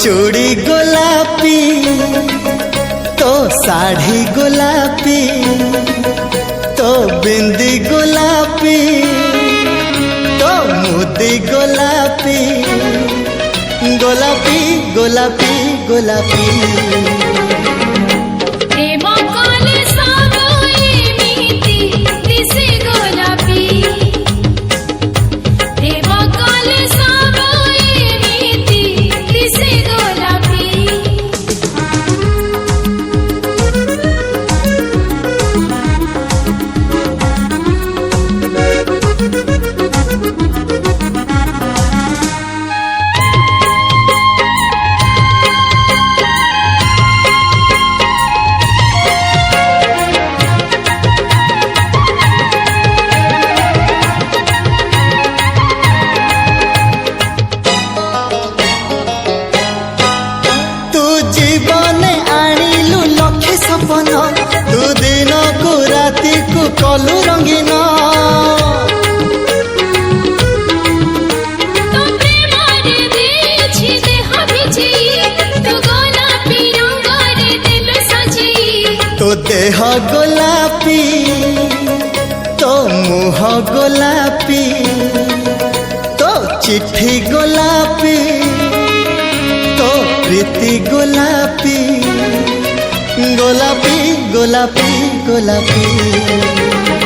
चूड़ी गोलापी तो साड़ी गोलापी तो बिंदी गोलापी तो मुदी गोलापी गोलापी गोलापी गोलापी तू दिन को राति को कलु रंगीन तो देह गोलापी तो मुह गोलापी तो चिट्ठी गोलापी तो प्रीति गोलापी गोलापी गोलापी गोलापी